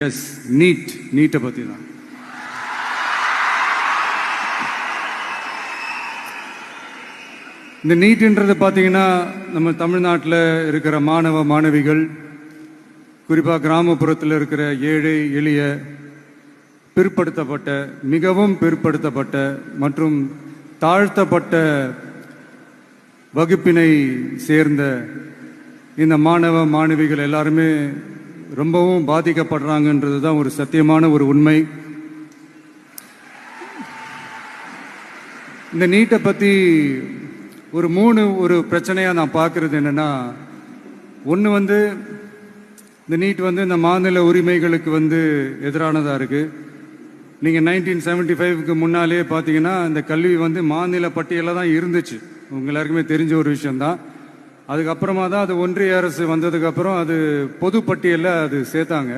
S, நீட்டை பற்றி தான். இந்த நீட்டுன்றது பார்த்தீங்கன்னா நம்ம தமிழ்நாட்டில் இருக்கிற மாணவ மாணவிகள், குறிப்பாக கிராமப்புறத்தில் இருக்கிற ஏழை எளிய பிற்படுத்தப்பட்ட, மிகவும் பிற்படுத்தப்பட்ட மற்றும் தாழ்த்தப்பட்ட வகுப்பினை சேர்ந்த இந்த மாணவ மாணவிகள் எல்லாருமே ரொம்பவும் பாதிக்கப்படுறாங்கன்றது தான் ஒரு சத்தியமான ஒரு உண்மை. இந்த நீட்டை பற்றி ஒரு பிரச்சனையாக நான் பார்க்குறது என்னென்னா, ஒன்று இந்த நீட் இந்த மாநில உரிமைகளுக்கு எதிரானதாக இருக்குது. நீங்கள் 1975க்கு முன்னாலே பார்த்தீங்கன்னா இந்த கல்வி மாநில பட்டியலில் தான் இருந்துச்சு. உங்க எல்லாருக்குமே தெரிஞ்ச ஒரு விஷயம்தான். அதுக்கப்புறமா தான் அது ஒன்றிய அரசு வந்ததுக்கப்புறம் அது பொது பட்டியலில் அது சேர்த்தாங்க.